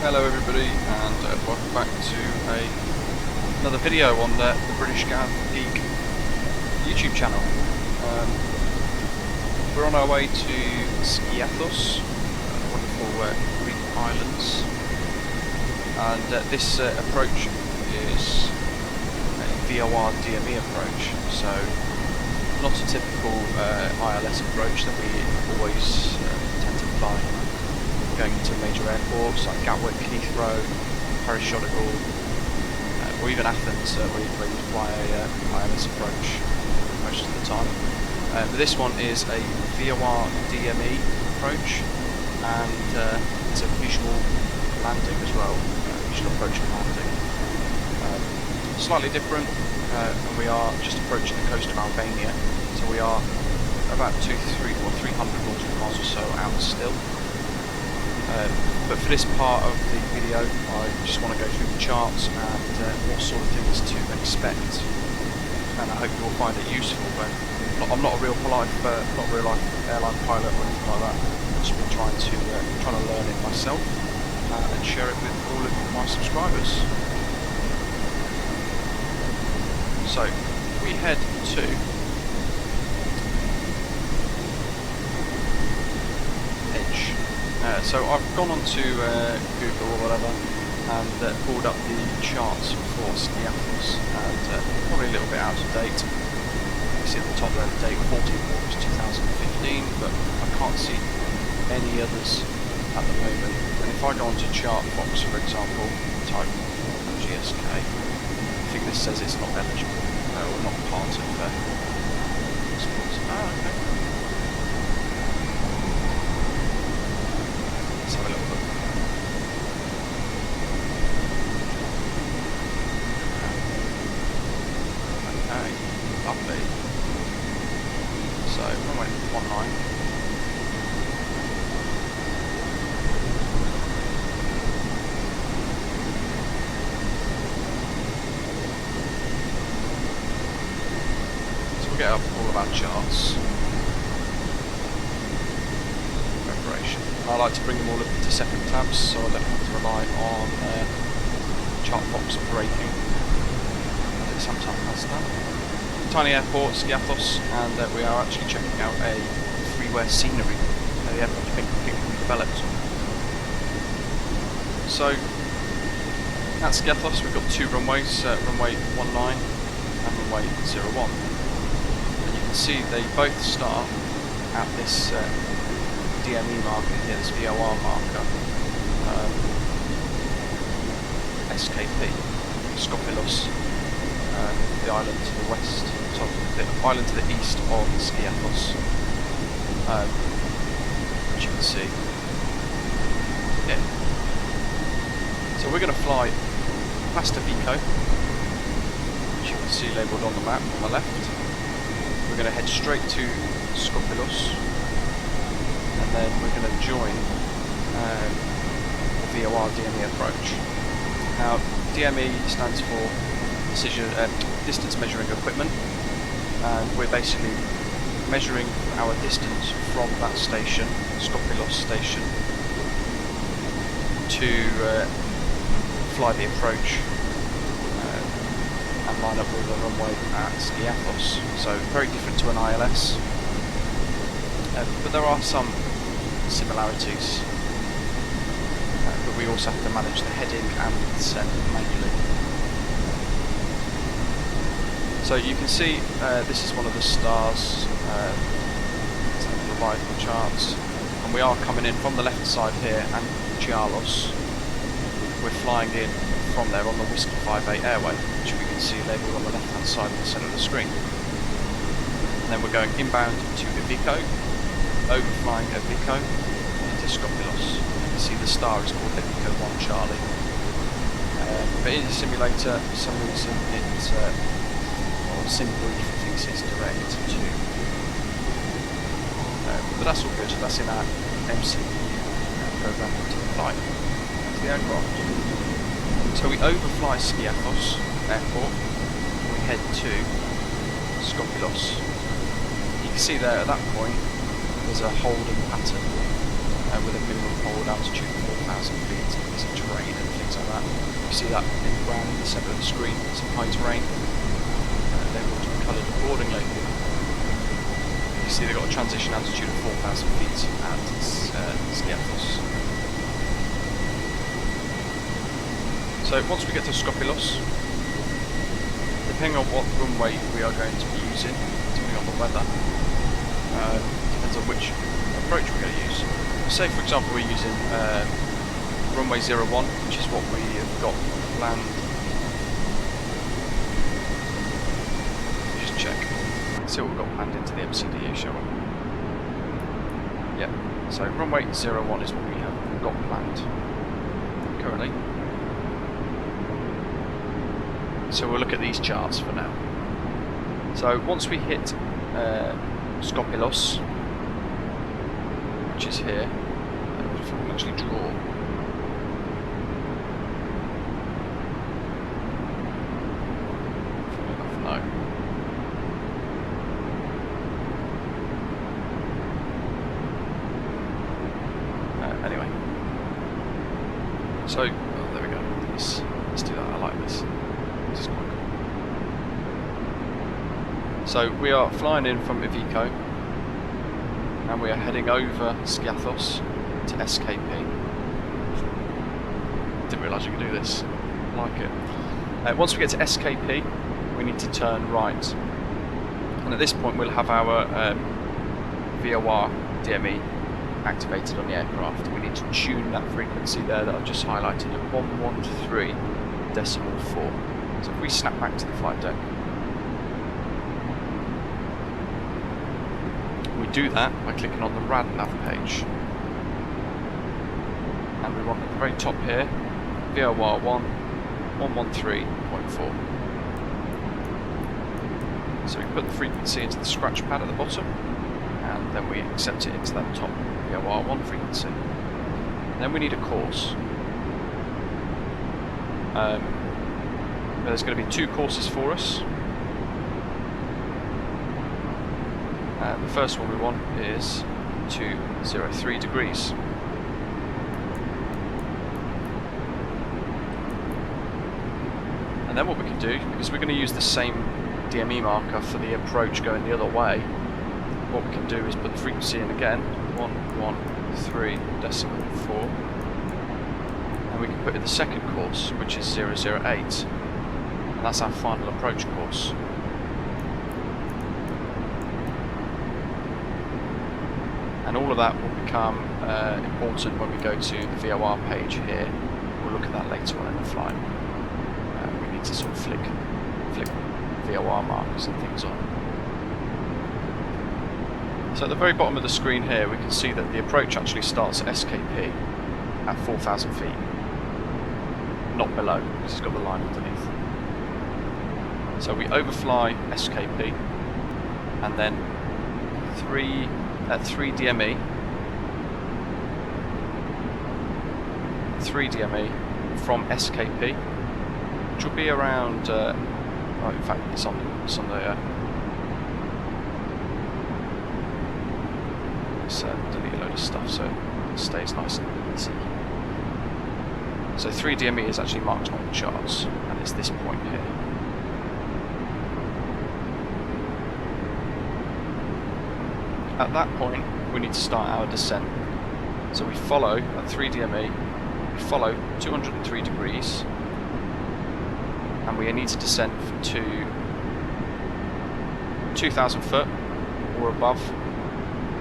Hello everybody, and welcome back to another video on the British Avgeek YouTube channel. We're on our way to Skiathos, wonderful Greek islands, and this approach is a VOR DME approach, so not a typical ILS approach that we always tend to fly going into major airports like Gatwick, Heathrow, Paris Charles de Gaulle, or even Athens, where you fly a ILS approach most of the time. But this one is a VOR DME approach, and it's a visual landing as well, visual approach and landing. Slightly different, and we are just approaching the coast of Albania, so we are about 300 nautical miles or so out still. But for this part of the video, I just want to go through the charts and what sort of things to expect, and I hope you will find it useful. But I'm not a real life airline pilot or anything like that. I've just been trying to learn it myself and share it with all of my subscribers. So we head to Edge. So I've gone onto Google or whatever and pulled up the charts for Skiathos, and probably a little bit out of date. You see at the top there the date 14th August 2015, but I can't see any others at the moment. And if I go onto Chartbox, for example, type LGSK, I think this says it's not eligible or not part of sports. Oh, okay. Let's have a little look. Okay, lovely. So, runway 19. So we'll get up all of our charts. I like to bring them all up into separate tabs, so I don't have to rely on Chartbox or braking. It sometimes has that. Tiny airport, Skiathos, and we are actually checking out a freeware scenery. The airport's been completely developed. So at Skiathos we've got two runways, runway 19 and runway 01. And you can see they both start at this DME marker here, this VOR marker, SKP, Skopilos, the island to the west, sorry, the island to the east of Skiathos, which you can see here. So we're going to fly past Avgeek, which you can see labelled on the map on the left. We're going to head straight to Skopilos, and then we're going to join the VOR DME approach. Now, DME stands for distance measuring equipment, and we're basically measuring our distance from that station, Skopilos station, to fly the approach and line up with the runway at Skiathos. So very different to an ILS, but there are some similarities, but we also have to manage the heading and the descent manually. So you can see this is one of the stars, the arrival charts, and we are coming in from the left side here, and Gialos. We're flying in from there on the Whiskey 58 airway, which we can see labelled on the left hand side in the centre of the screen. And then we're going inbound to Avgeek, overflying Avgeek into Skopilos. You can see the star is called Avgeek 1 Charlie. But in the simulator, for some reason, SimBrief thinks it's direct to. But that's all good. That's in our MCDU program to the flight of the aircraft. So we overfly Skiathos Airport. We head to Skopilos. You can see there at that point there's a holding pattern with a minimum hold altitude of 4,000 feet. It's a terrain. you see that in the brown in the centre of the screen, some high terrain. They will be coloured accordingly. You see they've got a transition altitude of 4,000 feet at Skiathos. So once we get to Skiathos, depending on what runway we are going to be using, depending on the weather, depends on which approach we're going to use. Say for example we're using runway 01, which is what we have got planned. Just check. See what we've got planned into the MCDU, shall we? Yeah, so runway 01 is what we have got planned currently. So we'll look at these charts for now. So once we hit Skiathos, which is here, if we can actually draw. No. Anyway. So, oh, there we go. Let's do that. I like this. This is quite cool. So we are flying in from Avgeek, and we are heading over Skiathos to SKP. Didn't realise you could do this. I like it. Once we get to SKP, we need to turn right. And at this point we'll have our VOR DME activated on the aircraft. We need to tune that frequency there that I've just highlighted at 113.4. So if we snap back to the flight deck, we do that by clicking on the RAD nav page. And we want at the very top here, VOR 113.4. So we put the frequency into the scratch pad at the bottom, and then we accept it into that top VOR 1 frequency. And then we need a course. There's going to be two courses for us. The first one we want is 203 degrees. And then what we can do, because we're going to use the same DME marker for the approach going the other way, what we can do is put the frequency in again, 113.4, and we can put in the second course, which is 008, and that's our final approach course. And all of that will become important when we go to the VOR page here. We'll look at that later on in the flight. We need to sort of flick VOR markers and things on. So at the very bottom of the screen here we can see that the approach actually starts at SKP at 4,000 feet. Not below, because it's got the line underneath. So we overfly SKP and then 3 DME from SKP, which will be around oh, in fact it's on the delete a load of stuff so it stays nice and easy. So 3 DME is actually marked on the charts, and it's this point here. At that point, we need to start our descent. So we follow at 3 DME, we follow 203 degrees, and we need to descend to 2,000 foot or above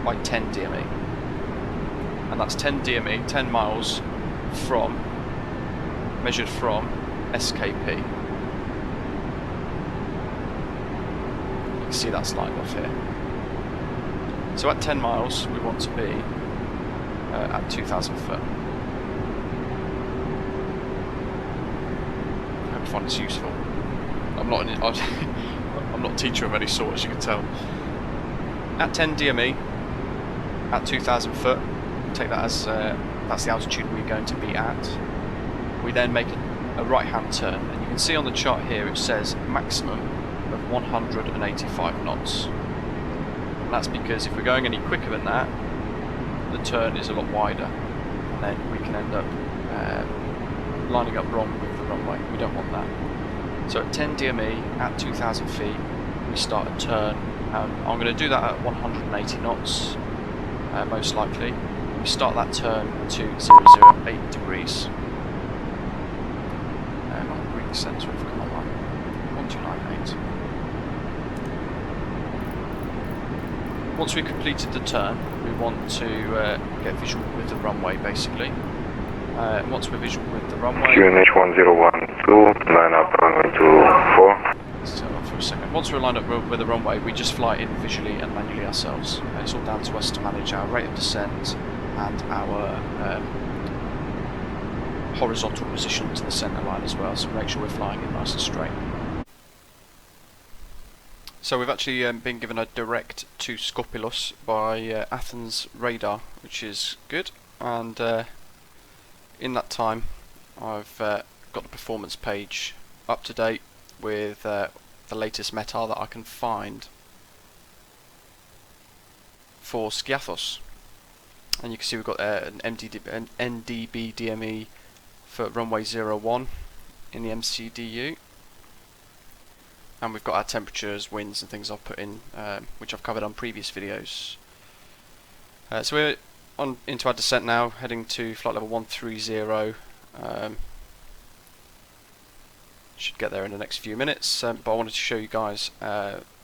by 10 DME. And that's 10 DME, 10 miles from, measured from SKP. You can see that's lined off here. So at 10 miles we want to be at 2,000 foot. I hope you find this useful. I'm not a teacher of any sort, as you can tell. At 10 DME, at 2,000 foot, take that as that's the altitude we're going to be at. We then make a right-hand turn, and you can see on the chart here it says maximum of 185 knots. And that's because if we're going any quicker than that, the turn is a lot wider, and then we can end up lining up wrong with the runway. We don't want that. So at 10 DME at 2,000 feet, we start a turn. I'm going to do that at 180 knots, most likely. We start that turn to 008 degrees. My Greek sensor have come online. 1298. Once we've completed the turn, we want to get visual with the runway, basically. Once we're visual with the runway... QNH 1012, line up runway 24. Let's turn off for a second. Once we're lined up with the runway, we just fly in visually and manually ourselves. It's all down to us to manage our rate of descent and our horizontal position to the centre line as well, so make sure we're flying in nice and straight. So we've actually been given a direct to Skopilos by Athens radar, which is good, and in that time I've got the performance page up to date with the latest METAR that I can find for Skiathos. And you can see we've got an NDB DME for runway 01 in the MCDU. And we've got our temperatures, winds and things I've put in, which I've covered on previous videos. So we're on into our descent now, heading to flight level 130. Should get there in the next few minutes, but I wanted to show you guys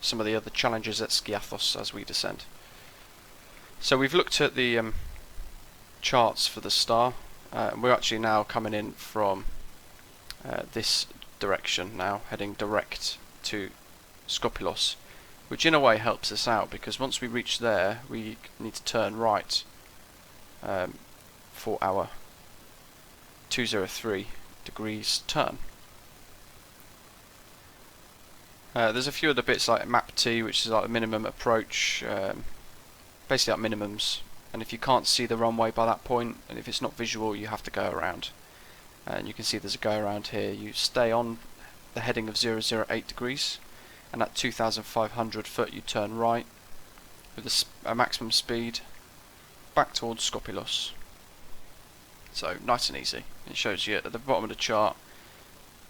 some of the other challenges at Skiathos as we descend. So we've looked at the charts for the star. We're actually now coming in from this direction now, heading direct to Skopilos, which in a way helps us out, because once we reach there we need to turn right for our 203 degrees turn. There's a few other bits like map T, which is like a minimum approach, basically like minimums, and if you can't see the runway by that point, and if it's not visual, you have to go around. And you can see there's a go around here. You stay on the heading of 008 degrees, and at 2,500 foot you turn right with a maximum speed back towards Skopilos. So nice and easy. It shows you at the bottom of the chart,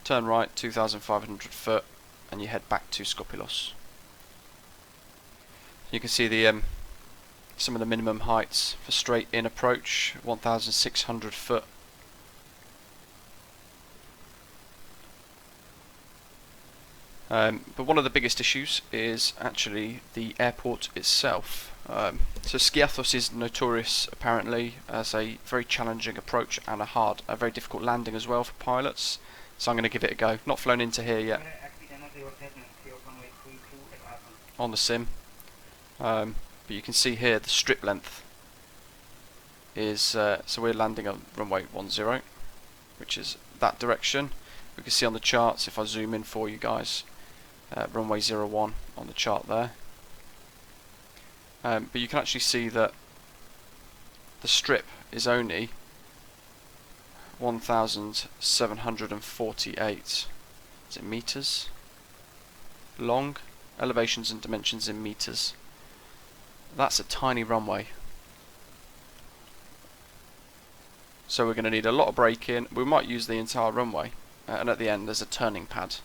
turn right 2,500 foot and you head back to Skopilos. You can see the some of the minimum heights for straight in approach, 1,600 foot. But one of the biggest issues is actually the airport itself. So Skiathos is notorious apparently as a very challenging approach and a very difficult landing as well for pilots. So I'm going to give it a go. Not flown into here yet on the sim, but you can see here the strip length is so we're landing on runway 10, which is that direction. We can see on the charts, if I zoom in for you guys, runway 01 on the chart there. But you can actually see that the strip is only 1,748 is it meters long, elevations and dimensions in meters. That's a tiny runway. So we're going to need a lot of braking. We might use the entire runway, and at the end there's a turning pad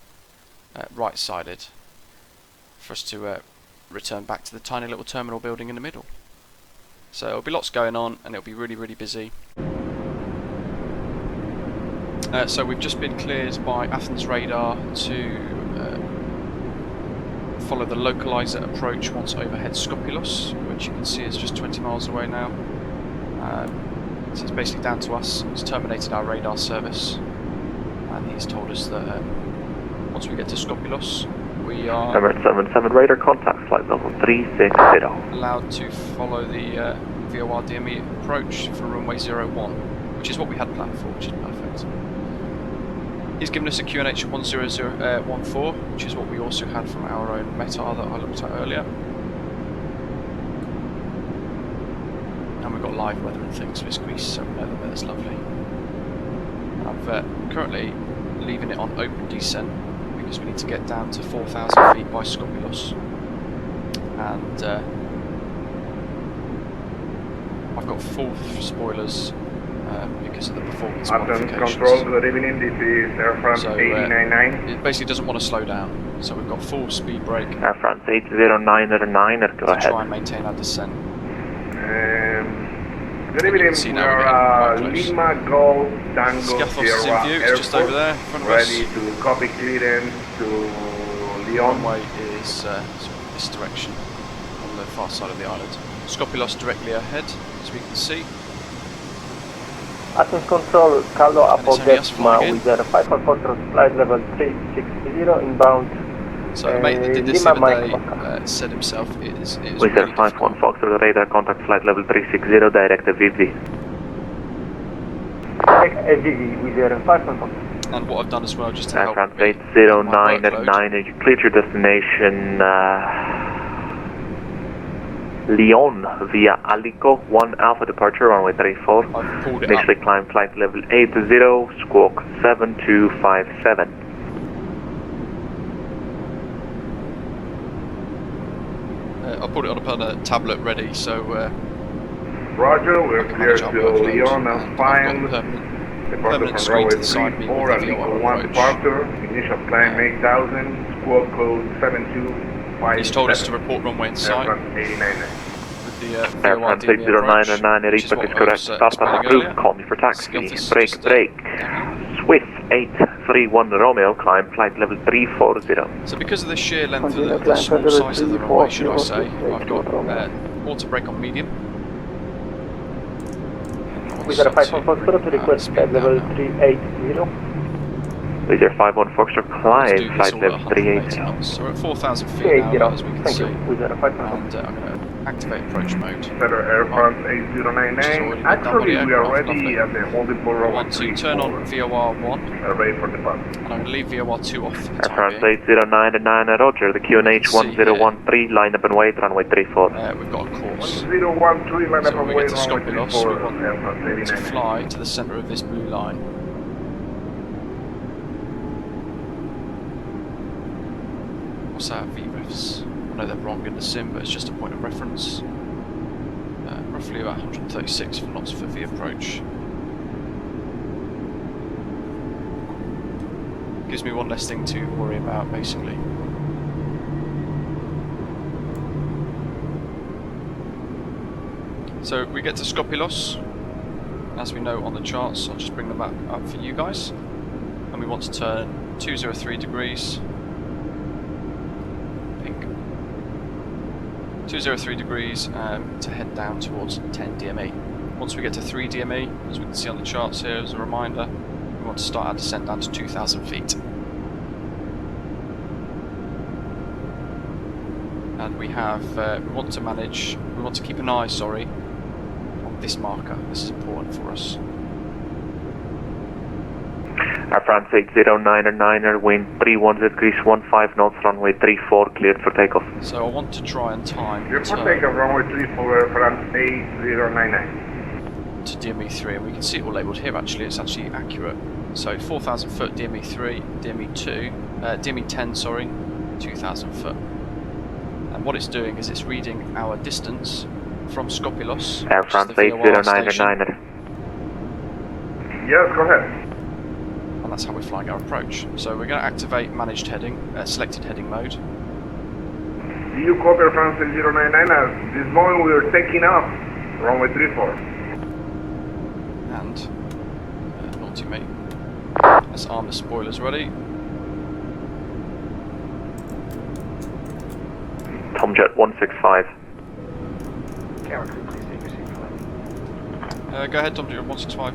right sided for us to return back to the tiny little terminal building in the middle. So there'll be lots going on and it'll be really, really busy. So we've just been cleared by Athens radar to follow the localizer approach once overhead Skopilos, which you can see is just 20 miles away now. So it's basically down to us. He's terminated our radar service and he's told us that once we get to Skopilos, we are 777 radar contact flight level 360. allowed to follow the VOR DME approach for runway 01, which is what we had planned for, which is perfect. He's given us a QNH 1014, which is what we also had from our own METAR that I looked at earlier. And we've got live weather and things, so it's Greece, so we know the weather's lovely. I'm currently leaving it on open descent because we need to get down to 4,000 feet by Skopilos. And I've got full spoilers because of the performance Athens modifications. Control, good evening. This is Air France So, 899. it basically doesn't want to slow down, so we've got full speed brake Air France 80909, go to ahead. try and maintain our descent. Good evening. see We now we're are getting quite close. Lima Golf Tango Skiathos is in Sierra view, it's Airport, just over there in front of ready us. to copy clearance to The Lyon. runway is sort of this direction on the far side of the island. Skopilos directly ahead, as we can see. Athens Control, Carlo And it's only us Avgeek flying in. with a 544 flight level 360 inbound. So a mate that did this the Lima other day Mike. said himself it is With really Air difficult. 51 Foxtrot radar, contact flight level 360, direct Avgeek. Avgeek with a 544. And what I've done as well, just to Air help France me with my workload, 80909, you cleared your destination Lyon via Alico, 1 Alpha departure, runway 34. I've pulled it Initially up. climb flight level 80, squawk 7257. I put it on a tablet ready, so Roger, I we're can clear manage our to workload. Lyon And and I've fine. got Departure permanent from screen runway to the side of me 34, with the Alico VOR 1 approach. departure. Initial climb 8000, squawk code 7257. He's told us to report runway in Air sight France 899. with the Air VOR France DME approach, 80909, which is feedback what is I correct. was Start explaining approved, earlier. call me for taxi. Skiathos Break, just, break. Swiss 831 Romeo, climb flight level 340. So because of the sheer length of the small size of the runway, should I say, I've got auto brake on medium. With a 544 to request flight level 380. With your 51 Foxtrot, climb flight level 380. So we're at 4,000 feet now, as we can Thank see. you. With a 544. And I'm going to activate approach mode. Center Air France 8099. Actually, we are ready at the holding port I runway want to turn on 34. VOR 1, Are ready for departure. and I'm going to leave VOR 2 off for the Air time France being. 80909, Roger. The QNH 1013, line up and wait, runway 34. We've got a course. 1013, line up So and when we wait, get to runway Skopilos, 34, we want Air France to 899. fly to the centre of this blue line. What's our VREFs? I know they're wrong in the sim, but it's just a point of reference. Roughly about 136 knots for the approach. Gives me one less thing to worry about, basically. So we get to Skopilos, as we know on the charts. I'll just bring them back up for you guys. And we want to turn 203 degrees. Pink. 203 degrees to head down towards 10 DME. Once we get to 3 DME, as we can see on the charts here as a reminder, we want to start our descent down to 2,000 feet. And we have, we want to keep an eye, on this marker. This is important for us. Air France 80909, wind 31 degrees 15 knots, runway 34, cleared for takeoff. So I want to try and time Clear for takeoff, runway 34, Air France 8099. to DME3, and we can see it all labelled here actually, it's actually accurate. So 4,000 foot DME3, DME2, DME10 sorry, 2,000 foot. And what it's doing is it's reading our distance from Skopilos, Air which is France the VOR station, 80909. Yes, go ahead. and that's how we're flying our approach. So we're going to activate managed heading, selected heading mode. Do you copy Air France 8099? At this moment we are taking off, runway 34. And, naughty mate, let's arm the spoilers ready. Tomjet 165. Go ahead, Tom, 165.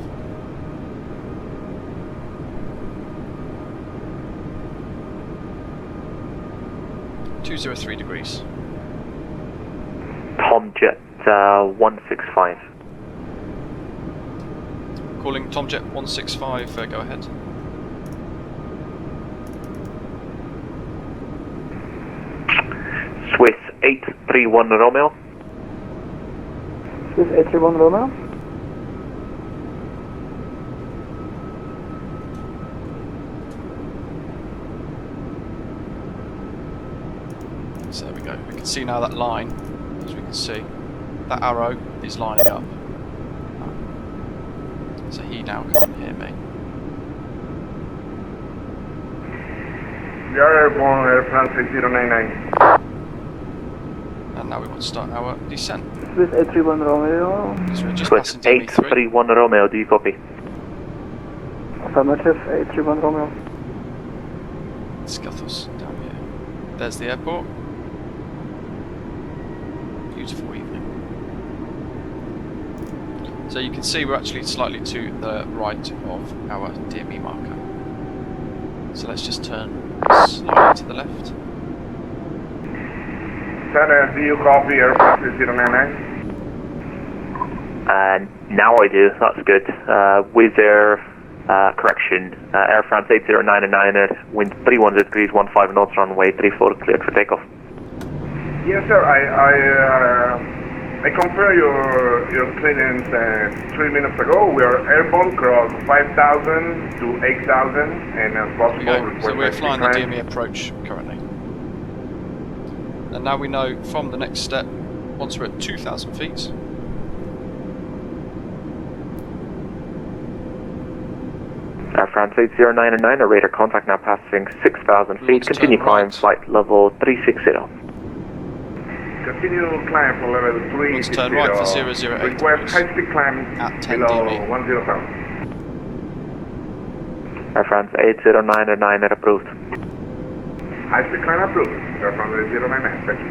.203 degrees. Tomjet 165. Calling Tomjet 165, go ahead. Swiss 831 Romeo. Swiss 831 Romeo. So there we go. We can see now that line, as we can see, that arrow is lining up. So he now can't hear me. We are airborne, Air France 8099. And now we want to start our descent. With A31 Romeo. So we're just Swiss passing DME 3. 831 Romeo, do you copy? Affirmative, A31 Romeo. Skiathos down here. There's the airport. Beautiful evening. So you can see we're actually slightly to the right of our DME marker. So let's just turn slightly to the left. Center, do you copy Air France 8099? Now I do, that's good. Wizz Air, correction, Air France 8099, wind 310 degrees, 15 knots, runway 34, cleared for takeoff. Yes, sir. I confirmed your clearance 3 minutes ago. We are airborne, cross 5,000 to 8,000, and as possible. So we're flying the DME approach currently. And now we know from the next step, once we're at 2,000 feet, Air France 8099, radar contact now passing 6,000 feet, continue climb, flight level 360. Continue climb for level 360. Let's turn right for 008 Request high speed climb at 10 below DME. 1,000. Air France 8099 approved. High speed climb approved. Air France 8099, thank you.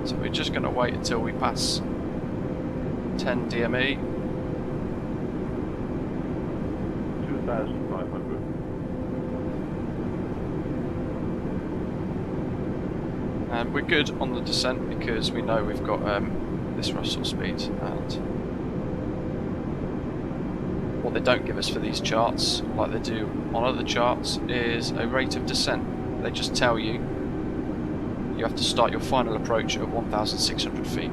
so we're just going to wait until we pass 10 DME. 2,500. And we're good on the descent because we know we've got this Russell speed, and what they don't give us for these charts, like they do on other charts, is a rate of descent. They just tell you you have to start your final approach at 1,600 feet.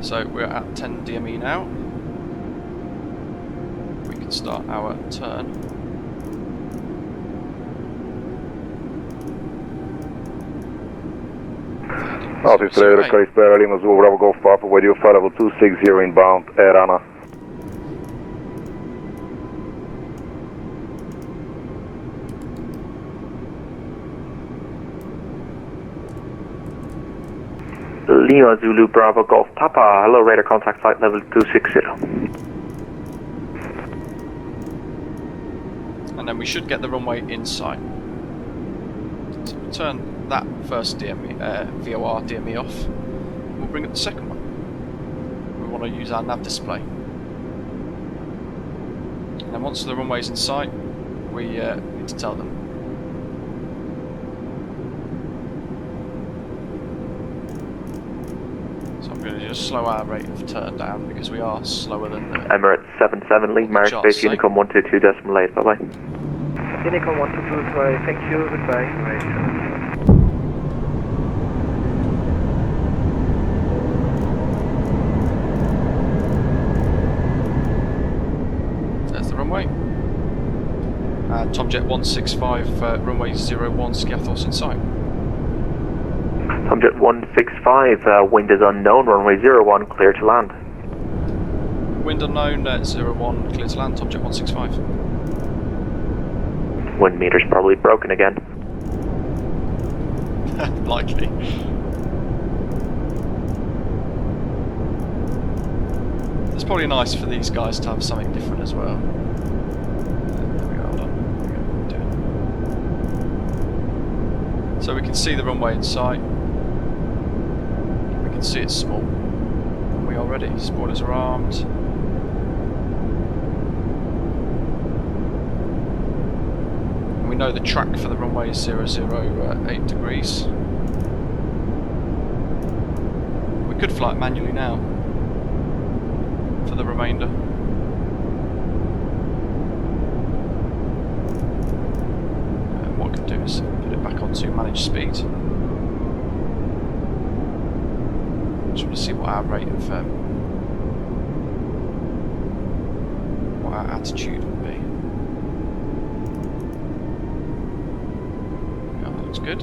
So we're at 10 DME now. We can start our turn. Office Radar, Chris Barry, Lima Zulu, Bravo Golf Papa, radio flight level 260 inbound, Air Anna. Lima Zulu Bravo Golf Papa, hello radar contact flight level 260. And then we should get the runway in sight. So we'll turn that first DME, VOR DME off. We'll bring up the second one. We want to use our nav display. And then once the runway's in sight, we need to tell them. So I'm going to just slow our rate of turn down because we are slower than the Emirates 77 Lee, Marriage Space Unicom 122.8, bye bye. Unicom 122, thank you, goodbye. There's the runway. Tomjet 165, runway 01, Skiathos in sight. Tomjet 165, wind is unknown, runway 01, clear to land. Wind unknown, 01, clear to land, Tomjet 165. Wind meter's probably broken again. Likely. It's probably nice for these guys to have something different as well. There we go, hold on. There we go. So we can see the runway in sight. We can see it's small. We are ready. Spoilers are armed. And we know the track for the runway is 008 degrees. We could fly it manually now for the remainder. What I can do is put it back onto manage speed. Just want to see what our rate of what our attitude would be. Yeah, that looks good.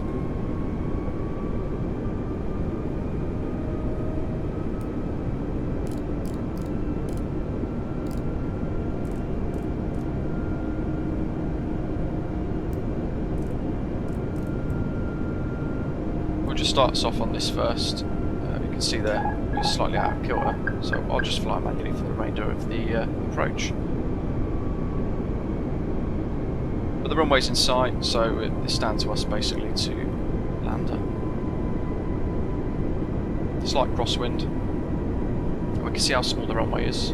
We'll just start us off on this first. You can see there we're slightly out of kilter, so I'll just fly manually for the remainder of the approach. But the runway's in sight, so it's down to us basically to land her. Slight crosswind. We can see how small the runway is.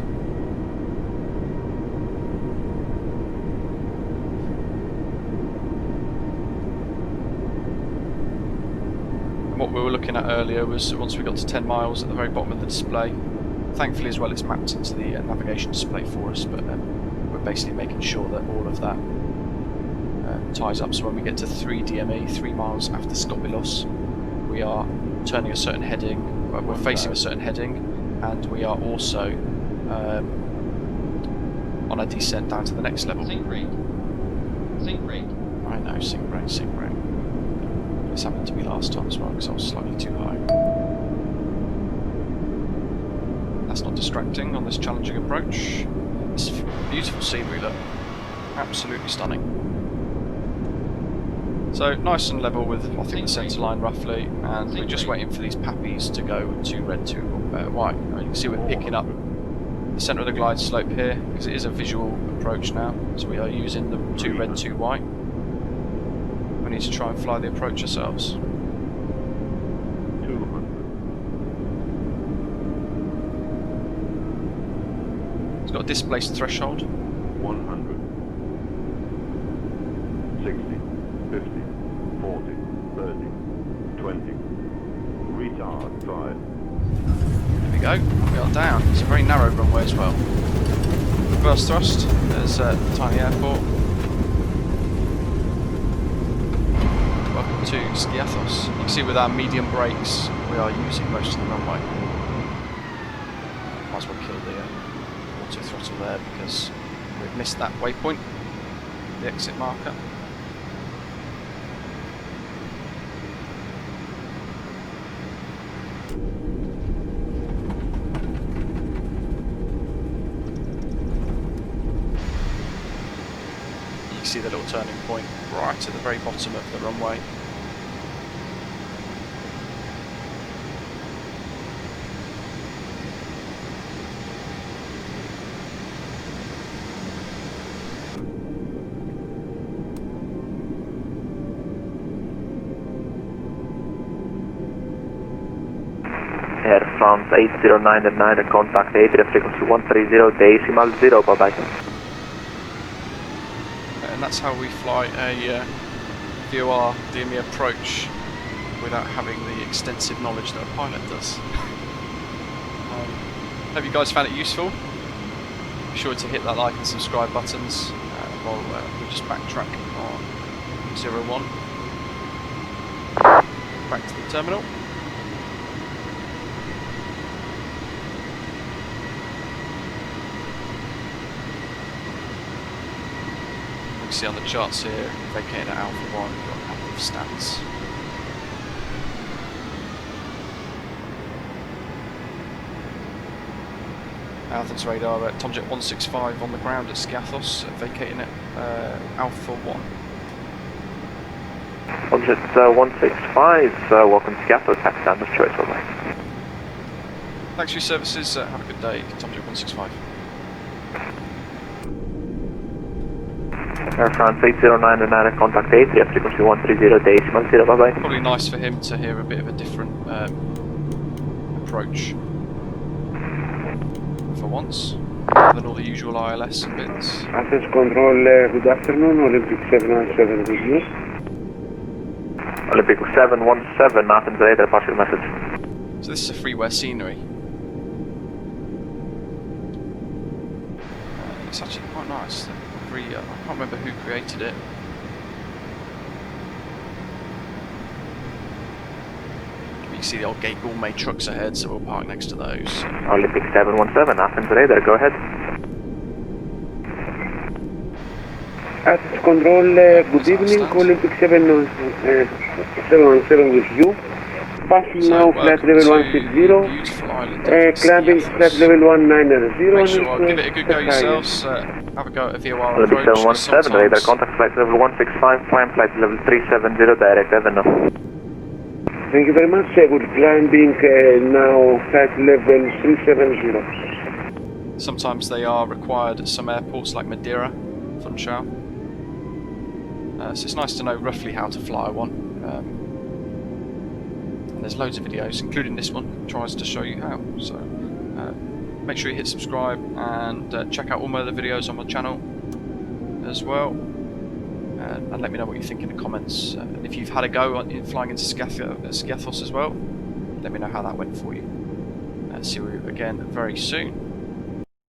What we were looking at earlier was once we got to 10 miles at the very bottom of the display. Thankfully as well it's mapped into the navigation display for us, but we're basically making sure that all of that ties up, so when we get to 3 DME, 3 miles after Skiathos, we are turning a certain heading, we're facing a certain heading, and we are also on a descent down to the next level. Sync rate. Sync rate. I know, sync rate, sync rate. This happened to me last time as well because I was slightly too high. That's not distracting on this challenging approach. This beautiful scenery, look. Absolutely stunning. So nice and level with, I think, the centre line roughly, and we're just waiting for these pappies to go to red to white. You can see we're picking up the centre of the glide slope here because it is a visual approach now, so we are using the 2 red 2 white. We need to try and fly the approach ourselves. 200. It's got a displaced threshold. 100. 60. 50. 40. 30. 20. Retard 5. There we go. We are down. It's a very narrow runway as well. First thrust. There's the tiny airport. Welcome to Skiathos. You can see with our medium brakes we are using most of the runway. Might as well kill the auto throttle there because we've missed that waypoint, the exit marker. You can see the little turning point right at the very bottom of the runway. Air France 809 contact Adria frequency 130.0, bye bye. And that's how we fly a VOR DME approach without having the extensive knowledge that a pilot does. Hope you guys found it useful. Be sure to hit that like and subscribe buttons while we just backtrack on 01. Back to the terminal. See on the charts here, vacating at Alpha 1, we've got active stats. Athens radar at Tomjet 165 on the ground at Skiathos, vacating at Alpha 1. Tomjet 165, welcome to Skiathos, taxi standard choice, bye bye. Thanks for your services, have a good day, Tomjet 165. Air France 809 contact Adria frequency 130.0, bye bye. Probably nice for him to hear a bit of a different approach for once, rather than all the usual ILS and bits. Athens Control, good afternoon, Olympic 717 with you. Olympic 717, Athens radar, partial message. So this is a freeware scenery. It's actually quite nice. I can't remember who created it. You can see the old Gate Gourmet trucks ahead, so we'll park next to those. Olympic 717, Athens radar, go ahead. At control, good evening, Olympic 717 with you. Passing now flight level 160, climbing flight level 190. Make sure give it a good go yourselves. Have a go at a VOR Olympic approach. 717, radar contact flight level 165, climb flight level 370, direct Avenue. Thank you very much. We're climbing now flight level 370. Sometimes they are required at some airports like Madeira, Funchal. So it's nice to know roughly how to fly one. And there's loads of videos, including this one, that tries to show you how. So make sure you hit subscribe and check out all my other videos on my channel as well. And let me know what you think in the comments. And if you've had a go on flying into Skiathos as well, let me know how that went for you. See you again very soon.